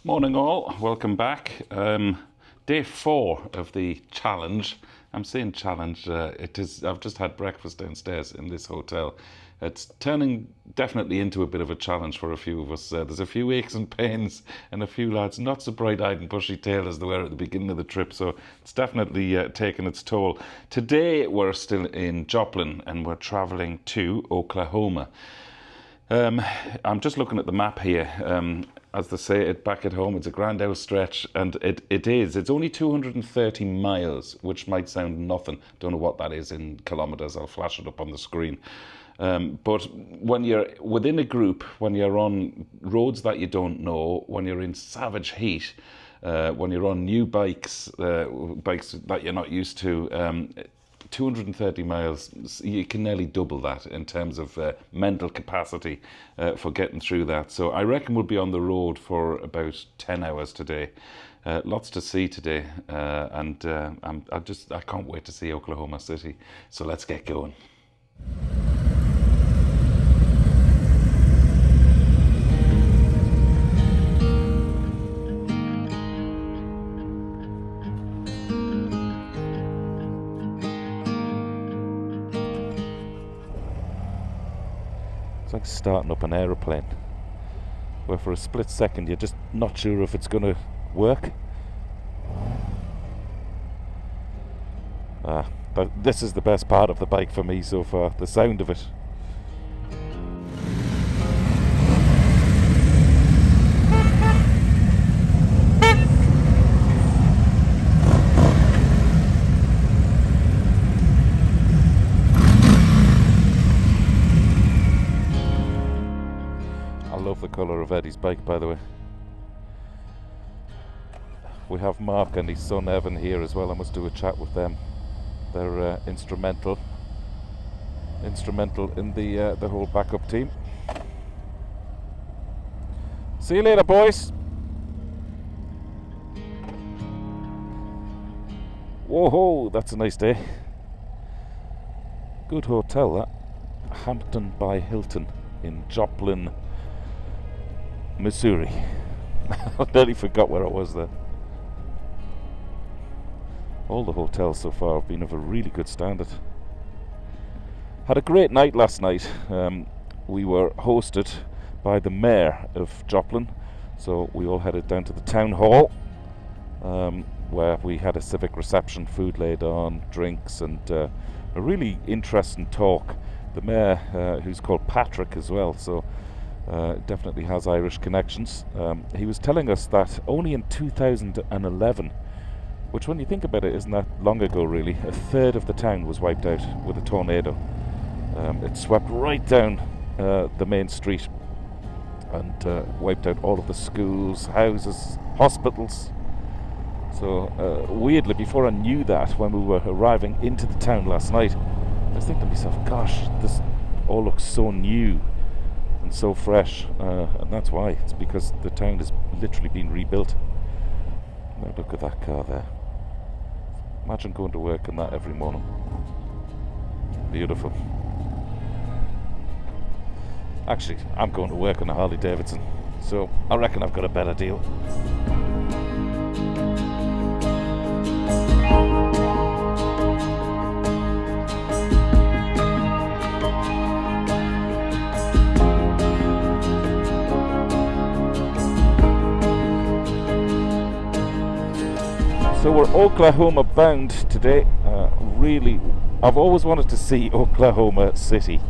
Morning all, welcome back. Day 4 of the challenge. I'm saying challenge, I've just had breakfast downstairs in this hotel. It's turning definitely into a bit of a challenge for a few of us. There's a few aches and pains and a few lads not so bright-eyed and bushy-tailed as they were at the beginning of the trip, so it's definitely taken its toll. Today we're still in Joplin and we're travelling to Oklahoma. I'm just looking at the map here. As they say it back at home, it's a grand old stretch, and it is. It's only 230 miles, which might sound nothing. Don't know what that is in kilometres. I'll flash it up on the screen. But when you're within a group, when you're on roads that you don't know, when you're in savage heat, when you're on new bikes, bikes that you're not used to, 230 miles, you can nearly double that in terms of mental capacity for getting through that. So I reckon we'll be on the road for about 10 hours today. Lots to see today, and I can't wait to see Oklahoma City. So let's get going. It's like starting up an aeroplane, where for a split second you're just not sure if it's going to work. This is the best part of the bike for me so far, the sound of it. The colour of Eddie's bike, by the way. We have Mark and his son Evan here as well. I must do a chat with them. They're instrumental in the whole backup team. See you later, boys. Whoa, that's a nice day. Good hotel, that. Hampton by Hilton in Joplin, Missouri. I nearly forgot where I was there. All the hotels so far have been of a really good standard. Had a great night last night. We were hosted by the mayor of Joplin, so we all headed down to the town hall, where we had a civic reception, food laid on, drinks, and a really interesting talk. The mayor, who's called Patrick as well, so definitely has Irish connections. He was telling us that only in 2011, which when you think about it isn't that long ago really, a third of the town was wiped out with a tornado. It swept right down the main street and wiped out all of the schools, houses, hospitals. So weirdly, before I knew that, when we were arriving into the town last night, I was thinking to myself, gosh, this all looks so new and so fresh, and that's why. It's because the town has literally been rebuilt. Now look at that car there. Imagine going to work in that every morning. Beautiful. Actually, I'm going to work on a Harley Davidson, so I reckon I've got a better deal. So we're Oklahoma bound today. Really, I've always wanted to see Oklahoma City.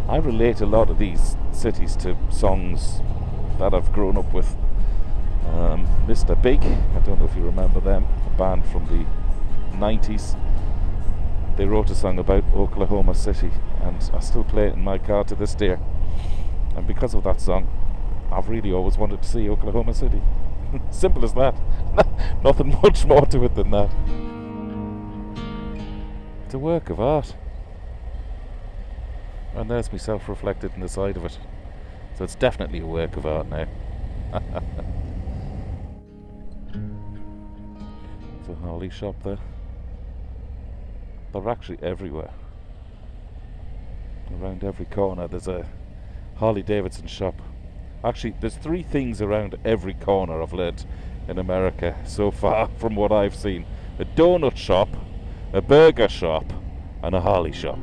I relate a lot of these cities to songs that I've grown up with. Mr. Big, I don't know if you remember them, a band from the 90s. They wrote a song about Oklahoma City, and I still play it in my car to this day. And because of that song, I've really always wanted to see Oklahoma City. Simple as that. Nothing much more to it than that. It's a work of art. And there's myself reflected in the side of it. So it's definitely a work of art now. It's a Harley shop there. They're actually everywhere. Around every corner there's a Harley Davidson shop. Actually, there's 3 things around every corner I've learnt in America so far from what I've seen. A donut shop, a burger shop, and a Harley shop.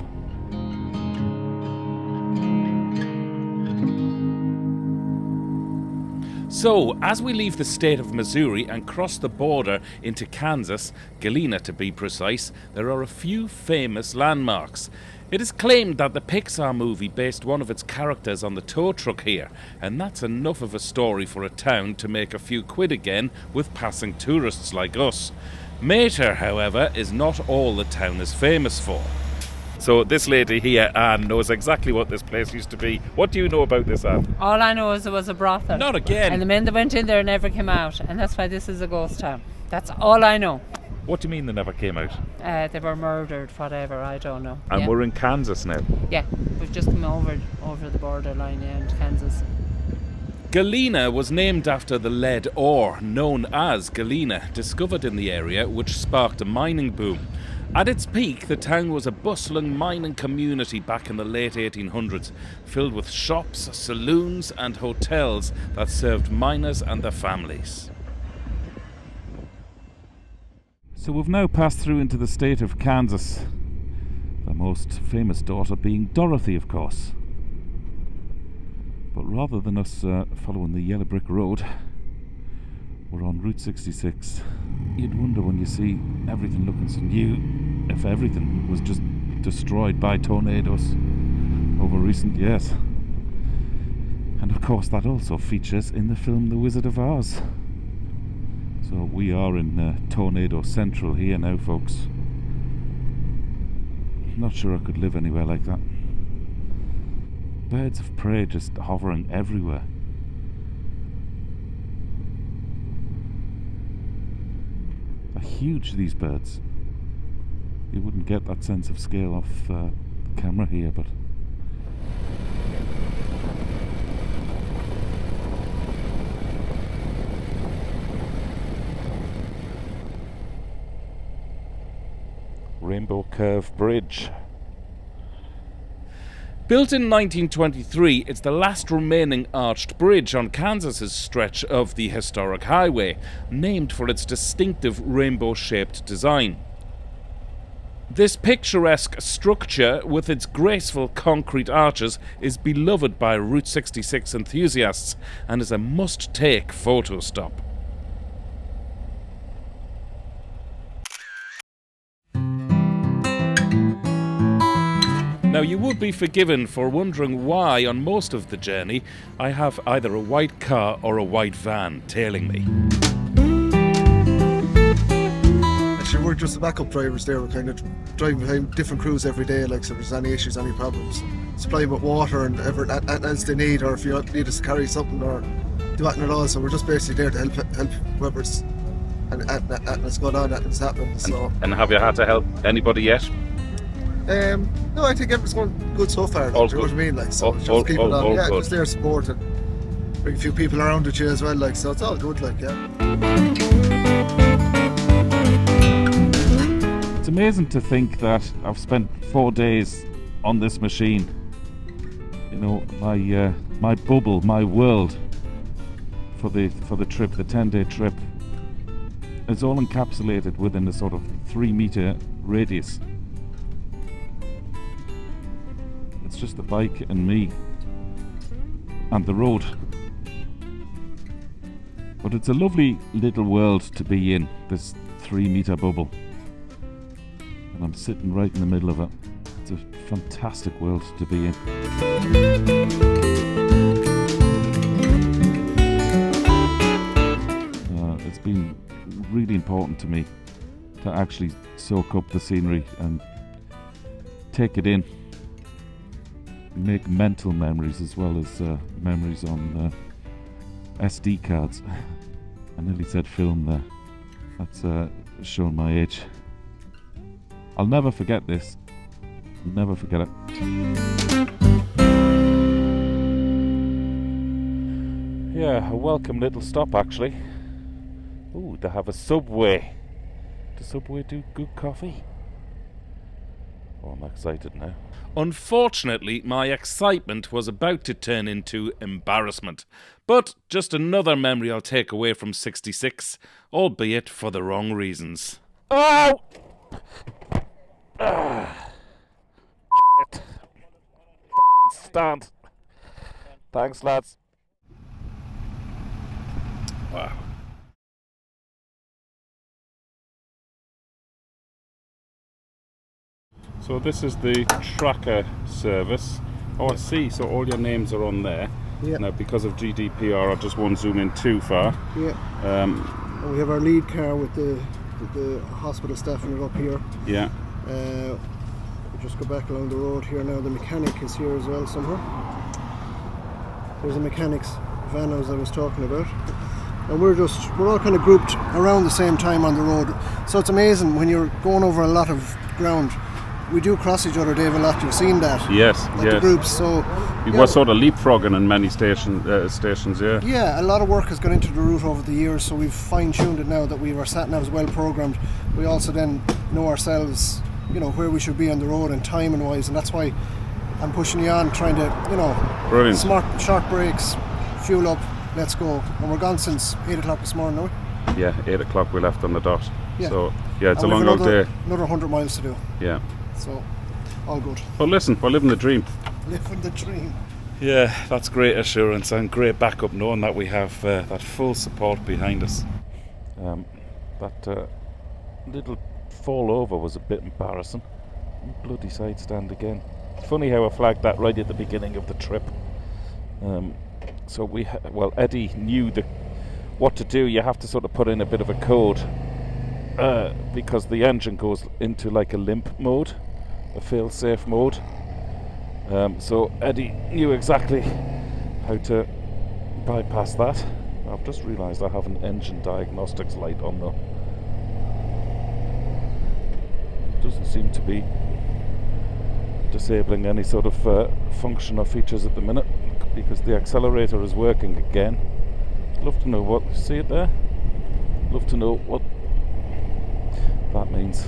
So, as we leave the state of Missouri and cross the border into Kansas, Galena to be precise, there are a few famous landmarks. It is claimed that the Pixar movie based one of its characters on the tow truck here, and that's enough of a story for a town to make a few quid again with passing tourists like us. Mater, however, is not all the town is famous for. So this lady here, Anne, knows exactly what this place used to be. What do you know about this, Anne? All I know is it was a brothel. Not again. And the men that went in there never came out, and that's why this is a ghost town. That's all I know. What do you mean they never came out? They were murdered, whatever, I don't know. And we're in Kansas now. Yeah, we've just come over the borderline into Kansas. Galena was named after the lead ore known as Galena, discovered in the area, which sparked a mining boom. At its peak, the town was a bustling mining community back in the late 1800s, filled with shops, saloons and hotels that served miners and their families. So we've now passed through into the state of Kansas, the most famous daughter being Dorothy, of course. But rather than us following the yellow brick road, we're on Route 66. You'd wonder when you see everything looking so new if everything was just destroyed by tornadoes over recent years. And of course that also features in the film The Wizard of Oz. So we are in Tornado Central here now, folks. Not sure I could live anywhere like that. Birds of prey just hovering everywhere. They're huge, these birds. You wouldn't get that sense of scale off the camera here, but Rainbow Curve Bridge. Built in 1923, it's the last remaining arched bridge on Kansas's stretch of the historic highway, named for its distinctive rainbow-shaped design. This picturesque structure, with its graceful concrete arches, is beloved by Route 66 enthusiasts and is a must-take photo stop. Now, you would be forgiven for wondering why, on most of the journey, I have either a white car or a white van tailing me. Actually, we're just the backup drivers there. We're kind of driving behind different crews every day, like, so if there's any issues, any problems, supply them with water and everything else they need, or if you need us to carry something or do anything at all. So we're just basically there to help whoever's and it's going on, it's happening. So. And have you had to help anybody yet? No, I think everything's going good so far. All you know good. what I mean? Like, so just keep it on. Yeah, just there support and bring a few people around with you as well. Like, so it's all good. Like, yeah. It's amazing to think that I've spent 4 days on this machine. You know, my bubble, my world for the trip, the 10-day trip, is all encapsulated within a sort of 3-meter radius. It's just the bike and me and the road. But it's a lovely little world to be in, this 3-meter bubble. And I'm sitting right in the middle of it. It's a fantastic world to be in. It's been really important to me to actually soak up the scenery and take it in. Make mental memories as well as memories on SD cards. I nearly said film there. That's showing my age. I'll never forget this. I'll never forget it. Yeah, a welcome little stop actually. Ooh, they have a Subway. Does Subway do good coffee? Oh, I'm excited now. Unfortunately, my excitement was about to turn into embarrassment. But just another memory I'll take away from 66, albeit for the wrong reasons. Oh! Shit. Stand. Thanks, lads. Wow. So this is the tracker service. Oh, I see. So all your names are on there. Yeah. Now, because of GDPR, I just won't zoom in too far. Yeah. And we have our lead car with the hospital staff in it up here. Yeah. We just go back along the road here now. The mechanic is here as well somewhere. There's a mechanic's van as I was talking about. And we're all kind of grouped around the same time on the road. So it's amazing when you're going over a lot of ground. We do cross each other, Dave, a lot. You've seen that. Yes, like yes. The groups. So You were sort of leapfrogging in many stations, yeah. Yeah, a lot of work has gone into the route over the years, so we've fine-tuned it now that our sat-nav's well programmed. We also then know ourselves, you know, where we should be on the road and timing-wise, and that's why I'm pushing you on, trying to, you know, Brilliant. smart, short breaks, fuel up, let's go. And we're gone since 8 o'clock this morning, are we? Yeah, 8 o'clock we left on the dot. Yeah. So, yeah, it's And a long we've old day. Another 100 miles to do, Yeah. so all good. But listen, we're living the dream. Living the dream. Yeah, that's great assurance and great backup knowing that we have that full support behind us. That little fall over was a bit embarrassing. Bloody side stand again. It's funny how I flagged that right at the beginning of the trip. So Eddie knew what to do. You have to sort of put in a bit of a code because the engine goes into like a limp mode, a fail-safe mode. So Eddie knew exactly how to bypass that. I've just realised I have an engine diagnostics light on though. Doesn't seem to be disabling any sort of function or features at the minute because the accelerator is working again. Love to know what, see it there? Love to know what that means.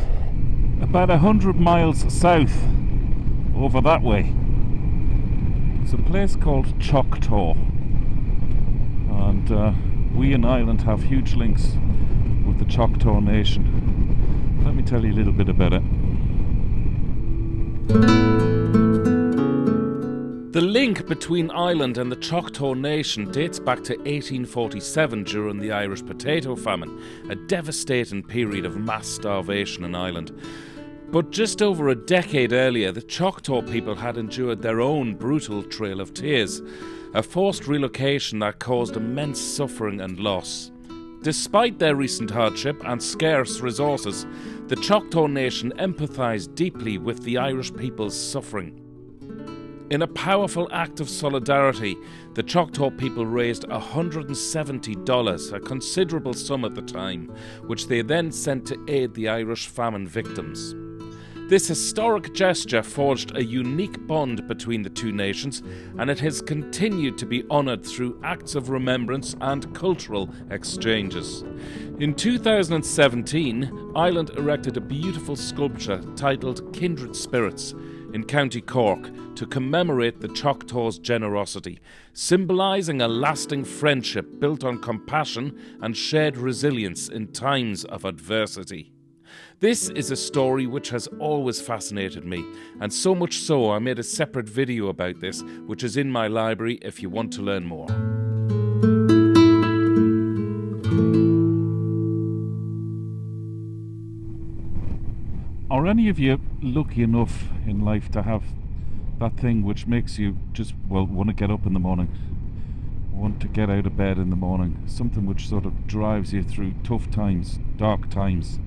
About 100 miles south over that way, it's a place called Choctaw, and we in Ireland have huge links with the Choctaw Nation. Let me tell you a little bit about it. The link between Ireland and the Choctaw Nation dates back to 1847 during the Irish potato famine, a devastating period of mass starvation in Ireland. But just over a decade earlier, the Choctaw people had endured their own brutal Trail of Tears, a forced relocation that caused immense suffering and loss. Despite their recent hardship and scarce resources, the Choctaw Nation empathised deeply with the Irish people's suffering. In a powerful act of solidarity, the Choctaw people raised $170, a considerable sum at the time, which they then sent to aid the Irish famine victims. This historic gesture forged a unique bond between the two nations, and it has continued to be honoured through acts of remembrance and cultural exchanges. In 2017, Ireland erected a beautiful sculpture titled Kindred Spirits in County Cork to commemorate the Choctaws' generosity, symbolising a lasting friendship built on compassion and shared resilience in times of adversity. This is a story which has always fascinated me, and so much so I made a separate video about this, which is in my library if you want to learn more. Are any of you lucky enough in life to have that thing which makes you just, want to get up in the morning, want to get out of bed in the morning, something which sort of drives you through tough times, dark times,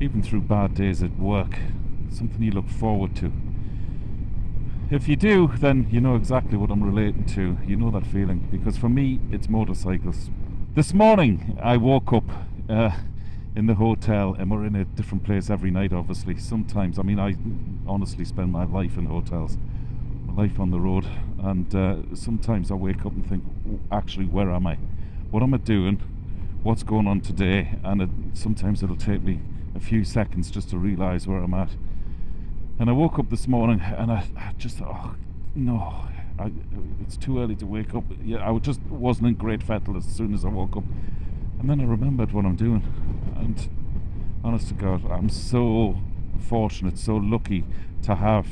even through bad days at work, something you look forward to? If you do, then you know exactly what I'm relating to. You know that feeling, because for me it's motorcycles. This morning I woke up in the hotel, and we're in a different place every night obviously. Sometimes, I honestly spend my life in hotels, my life on the road, and sometimes I wake up and think, actually, where am I? What am I doing? What's going on today? And sometimes it'll take me a few seconds just to realise where I'm at. And I woke up this morning and I just thought, oh no, it's too early to wake up. Yeah, I just wasn't in great fettle as soon as I woke up. And then I remembered what I'm doing. And honest to God, I'm so fortunate, so lucky to have,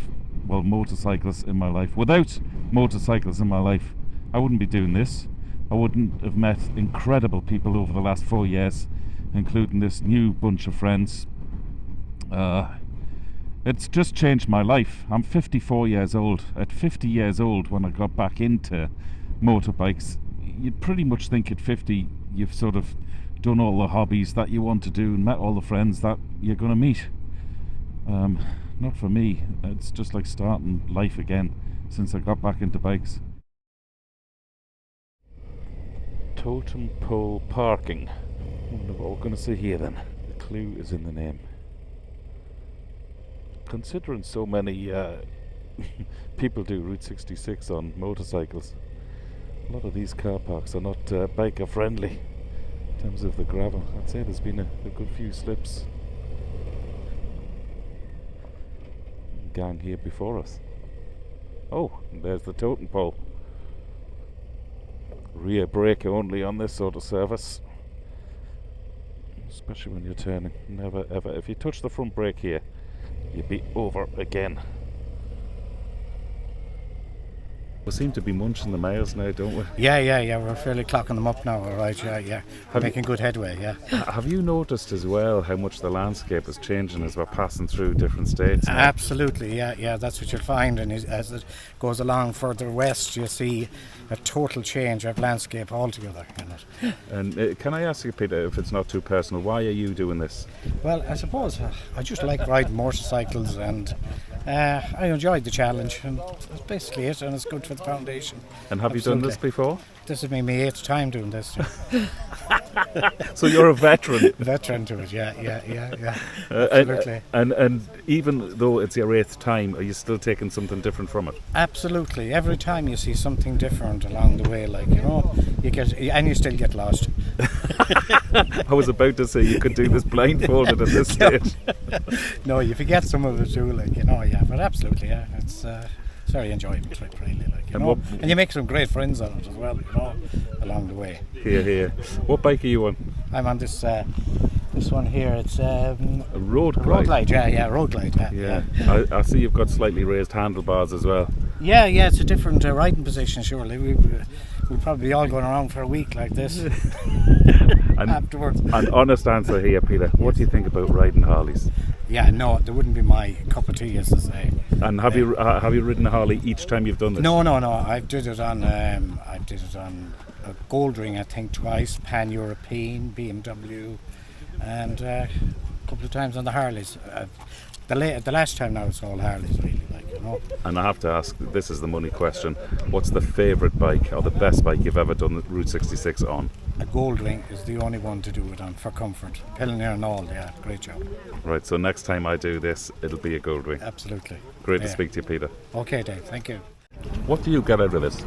well, motorcycles in my life. Without motorcycles in my life, I wouldn't be doing this. I wouldn't have met incredible people over the last 4 years, including this new bunch of friends. It's just changed my life. I'm 54 years old. At 50 years old, when I got back into motorbikes, you'd pretty much think at 50 you've sort of done all the hobbies that you want to do and met all the friends that you're going to meet. Not for me. It's just like starting life again since I got back into bikes. Totem pole parking. I wonder what we're going to see here then. The clue is in the name. Considering so many people do Route 66 on motorcycles, a lot of these car parks are not biker friendly in terms of the gravel. I'd say there's been a good few slips. Gang here before us. Oh, and there's the totem pole. Rear brake only on this sort of surface, especially when you're turning. Never ever, if you touch the front brake here, you'd be over again. We seem to be munching the miles now, don't we? Yeah. We're fairly clocking them up now, all right, yeah. We're making good headway, yeah. Have you noticed as well how much the landscape is changing as we're passing through different states now? Absolutely, yeah, that's what you'll find. And as it goes along further west, you see a total change of landscape altogether in it. And can I ask you, Peter, if it's not too personal, why are you doing this? Well, I suppose I just like riding motorcycles, and I enjoyed the challenge, and that's basically it, and it's good for the foundation. And have you done this before? This is my 8th time doing this. So you're a veteran. Veteran to it, yeah. Absolutely. And even though it's your 8th time, are you still taking something different from it? Absolutely. Every time you see something different along the way, like, you know, you still get lost. I was about to say you could do this blindfolded at this stage. No, you forget some of it too, like, you know, yeah, but absolutely, yeah. It's very enjoyable trip, really, like, you know. And you make some great friends on it as well, you know, along the way. Here. What bike are you on? I'm on this one here. It's a Road Glide. Road Glide, yeah, Road Glide. Yeah. I see you've got slightly raised handlebars as well. Yeah, it's a different riding position, surely. We'll probably be all going around for a week like this. Afterwards. An honest answer here, Peter. What do you think about riding Harleys? Yeah, no, they wouldn't be my cup of tea, as to say. And have you ridden a Harley each time you've done this? No. I did it on a Goldwing, I think, twice, Pan-European, BMW, and a couple of times on the Harleys. The last time now it's all Harleys, really, like, you know. And I have to ask, this is the money question, what's the favourite bike or the best bike you've ever done Route 66 on? A Goldwing is the only one to do it on for comfort. Pioneer and all, yeah, great job. Right, so next time I do this, it'll be a Goldwing. Absolutely. Great to speak to you, Peter. Okay, Dave, thank you. What do you get out of this?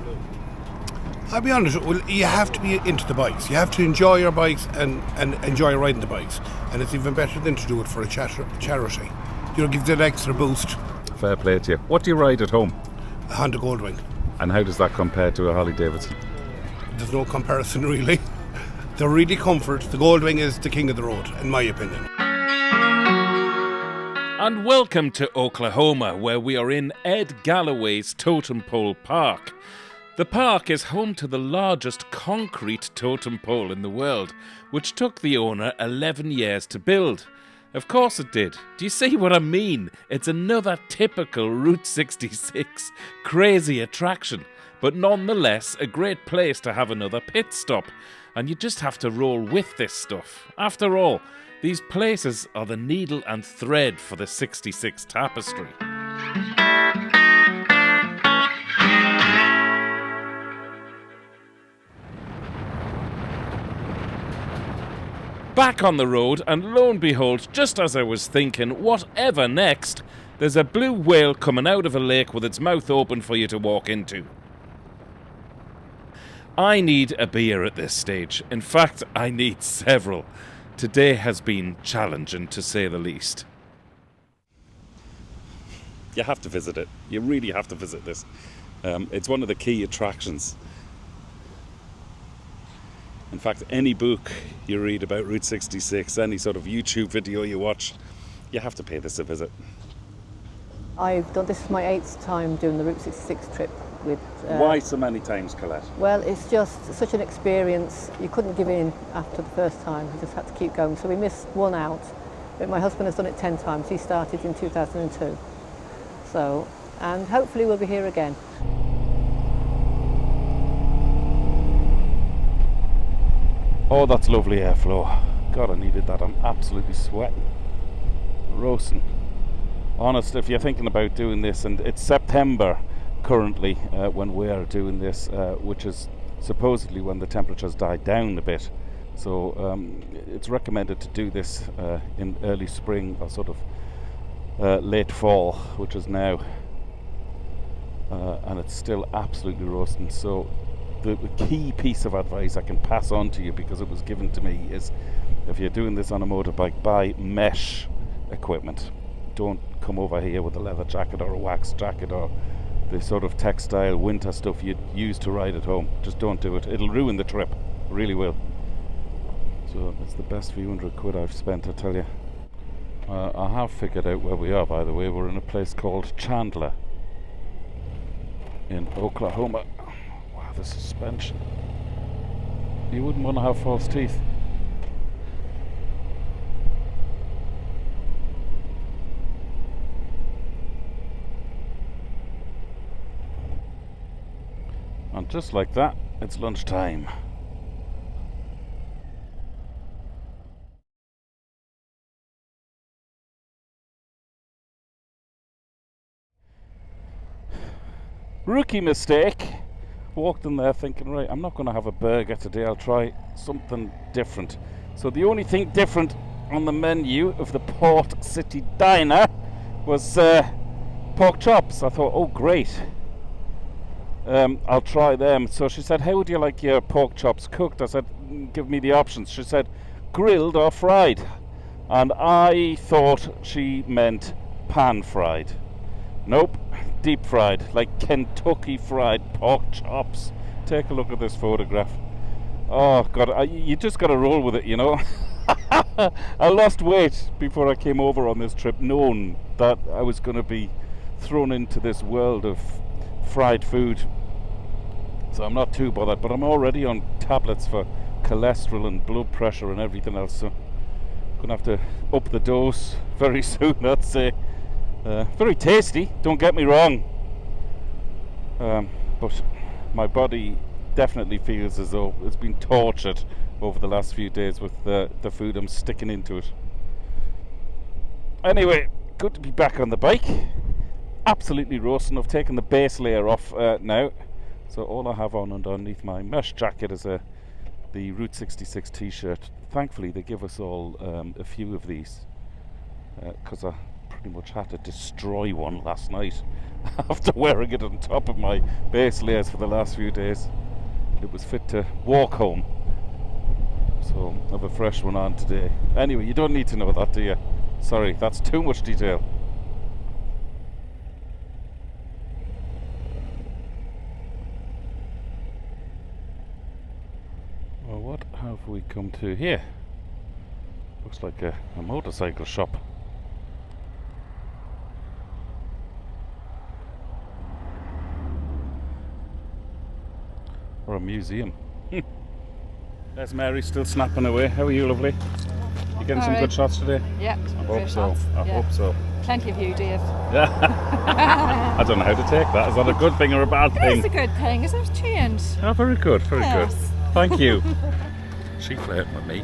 I'll be honest, well, you have to be into the bikes. You have to enjoy your bikes and enjoy riding the bikes. And it's even better than to do it for a charity. You know, give it an extra boost. Fair play to you. What do you ride at home? A Honda Goldwing. And how does that compare to a Harley Davidson? There's no comparison, really. They're really comfort. The Goldwing is the king of the road, in my opinion. And welcome to Oklahoma, where we are in Ed Galloway's Totem Pole Park. The park is home to the largest concrete totem pole in the world, which took the owner 11 years to build. Of course it did. Do you see what I mean? It's another typical Route 66 crazy attraction, but nonetheless a great place to have another pit stop. And you just have to roll with this stuff. After all, these places are the needle and thread for the 66 tapestry. Back on the road, and lo and behold, just as I was thinking, whatever next, there's a blue whale coming out of a lake with its mouth open for you to walk into. I need a beer at this stage. In fact, I need several. Today has been challenging, to say the least. You have to visit it. You really have to visit this. It's one of the key attractions. In fact, any book you read about Route 66, any sort of YouTube video you watch, you have to pay this a visit. I've done this is my 8th time doing the Route 66 trip with. Why so many times, Colette? Well, it's just such an experience. You couldn't give in after the first time. You just had to keep going. So we missed one out. But my husband has done it 10 times. He started in 2002. So, and hopefully we'll be here again. Oh, that's lovely airflow. God, I needed that. I'm absolutely sweating. Roasting. Honest, if you're thinking about doing this, and it's September currently when we're doing this, which is supposedly when the temperatures die down a bit. So it's recommended to do this in early spring or sort of late fall, which is now. And it's still absolutely roasting. So the key piece of advice I can pass on to you, because it was given to me, is if you're doing this on a motorbike, buy mesh equipment. Don't come over here with a leather jacket or a wax jacket or the sort of textile winter stuff you'd use to ride at home. Just don't do it. It'll ruin the trip. It really will. So it's the best few £100 I've spent, I tell you. I have figured out where we are, by the way. We're in a place called Chandler in Oklahoma. Wow, the suspension. You wouldn't want to have false teeth. And just like that, it's lunchtime. Rookie mistake. Walked in there thinking, right, I'm not going to have a burger today, I'll try something different. So the only thing different on the menu of the Port City Diner was pork chops. I thought, oh great, I'll try them. So she said, how would you like your pork chops cooked? I said, give me the options. She said, grilled or fried. And I thought she meant pan fried. Nope, deep fried, like Kentucky fried pork chops. Take a look at this photograph. Oh God, you just got to roll with it, you know. I lost weight before I came over on this trip, knowing that I was going to be thrown into this world of fried food. So I'm not too bothered, but I'm already on tablets for cholesterol and blood pressure and everything else, so I'm going to have to up the dose very soon, I'd say. Very tasty, don't get me wrong, but my body definitely feels as though it's been tortured over the last few days with the food I'm sticking into it. Anyway, good to be back on the bike. Absolutely roasting. I've taken the base layer off now, so all I have on underneath my mesh jacket is the Route 66 t-shirt. Thankfully they give us all a few of these, because I pretty much had to destroy one last night after wearing it on top of my base layers for the last few days. It was fit to walk home, so I have a fresh one on today. Anyway, you don't need to know that, do you? Sorry, that's too much detail. Well, what have we come to here? Looks like a motorcycle shop. Or a museum. There's Mary still snapping away. How are you, lovely? You getting some good shots today? Yeah. I hope so. I hope so. Plenty of you, Dave. I don't know how to take that. Is that a good thing or a bad thing? It's a good thing. Is it change? Oh, very good. Very Yes. good. Thank you. She flirting with me.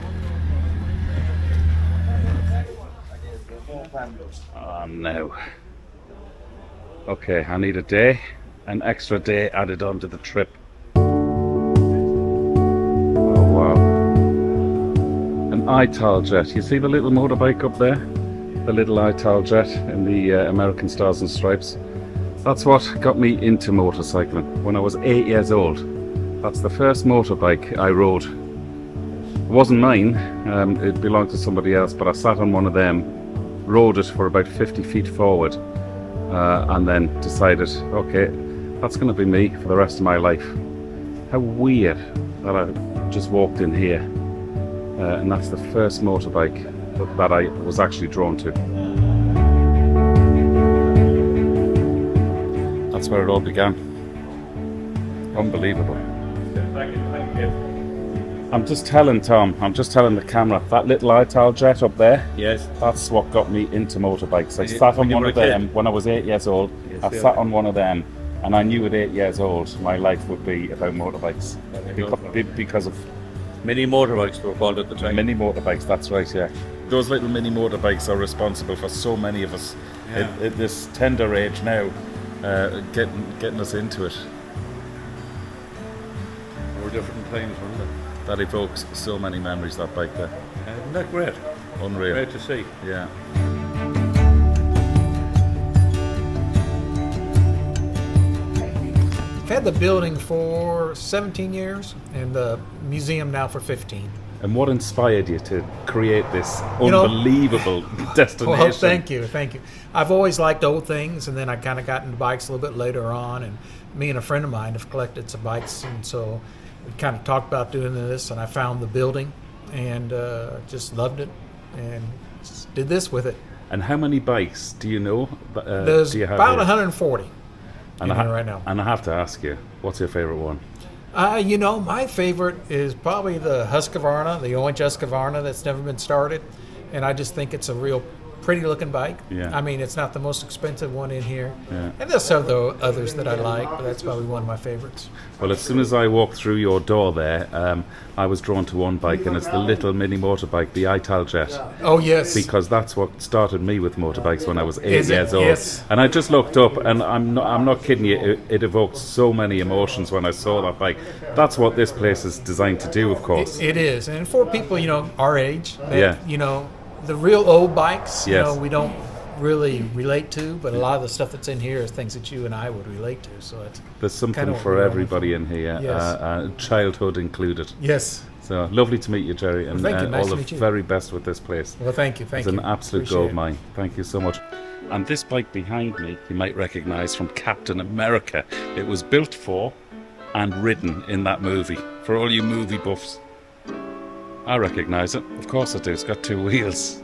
Oh no. Okay, I need a day. An extra day added on to the trip. ITAL jet. You see the little motorbike up there? The little ITAL jet in the American Stars and Stripes. That's what got me into motorcycling when I was 8 years old. That's the first motorbike I rode. It wasn't mine, it belonged to somebody else, but I sat on one of them, rode it for about 50 feet forward, and then decided, okay, that's going to be me for the rest of my life. How weird that I just walked in here, and that's the first motorbike that I was actually drawn to. That's where it all began. Unbelievable. I'm just telling Tom, I'm just telling the camera, that little ITAL jet up there, Yes. that's what got me into motorbikes. I sat on one of them when I was 8 years old. I sat on one of them, and I knew at 8 years old my life would be about motorbikes because of Mini motorbikes were called at the time. mini motorbikes. That's right, yeah. Those little mini motorbikes are responsible for so many of us at this tender age now, getting us into it. They were different times, weren't they? That evokes so many memories, that bike there. Isn't that great? Unreal. Great to see. Yeah. I've had the building for 17 years and the museum now for 15. And what inspired you to create this unbelievable destination? Well, thank you. I've always liked old things, and then I kind of got into bikes a little bit later on, and me and a friend of mine have collected some bikes, and so we kind of talked about doing this, and I found the building and just loved it and just did this with it. And how many bikes do you know? There's do you have about here? 140 in here right now. And I have to ask you, what's your favorite one? My favorite is probably the Husqvarna, the orange Husqvarna that's never been started, and I just think it's a real pretty looking bike. Yeah. I mean, it's not the most expensive one in here. Yeah. And there's several others that I like, but that's probably one of my favorites. Well, as soon as I walked through your door there, I was drawn to one bike, and it's the little mini motorbike, the ITAL Jet. Oh, yes. Because that's what started me with motorbikes when I was 8 Is it? years old. Yes. And I just looked up, and I'm not kidding you, it evoked so many emotions when I saw that bike. That's what this place is designed to do, of course. It is. And for people, our age, that, Yeah. The real old bikes, Yes. we don't really relate to, but a lot of the stuff that's in here is things that you and I would relate to. So it's There's something kinda what for we're going everybody in here, Yes. childhood included. Yes. So lovely to meet you, Jerry, and Well, thank you. Nice all to the meet you. very best with this place. Well, thank you. Thank It's you. an absolute Appreciate gold it. mine. Thank you so much. And this bike behind me, you might recognise from Captain America. It was built for and ridden in that movie. For all you movie buffs, I recognise it. Of course I do. It's got 2 wheels.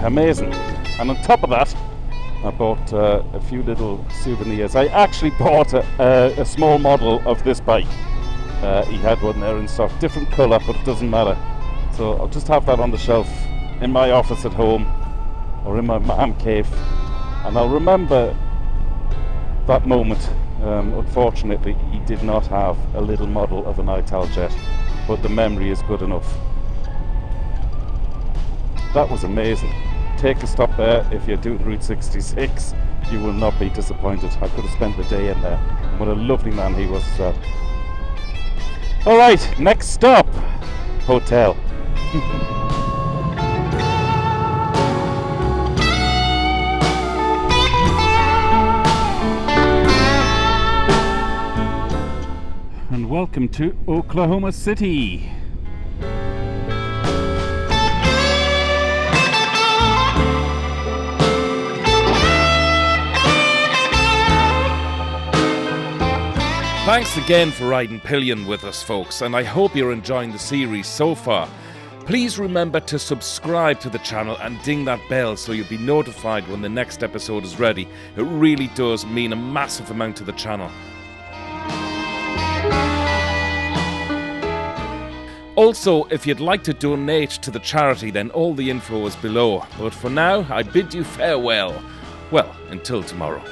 Amazing. And on top of that, I bought a few little souvenirs. I actually bought a small model of this bike. He had one there in stock, different colour, but it doesn't matter. So I'll just have that on the shelf in my office at home or in my man cave, and I'll remember that moment. Unfortunately, he did not have a little model of an ITAL Jet, but the memory is good enough. That was amazing. Take a stop there if you're doing Route 66. You will not be disappointed. I could have spent the day in there. What a lovely man he was as well. Alright, next stop, hotel. And welcome to Oklahoma City. Thanks again for riding pillion with us, folks, and I hope you're enjoying the series so far. Please remember to subscribe to the channel and ding that bell so you'll be notified when the next episode is ready. It really does mean a massive amount to the channel. Also, if you'd like to donate to the charity, then all the info is below. But for now, I bid you farewell. Well, until tomorrow.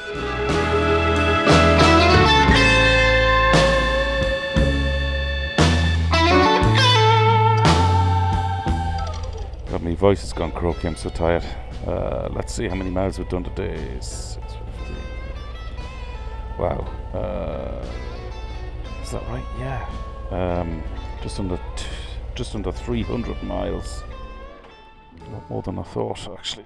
God, my voice has gone croaky, I'm so tired. Let's see how many miles we've done today. 650. Wow. Is that right? Yeah. Just under 300 miles. A lot more than I thought, actually.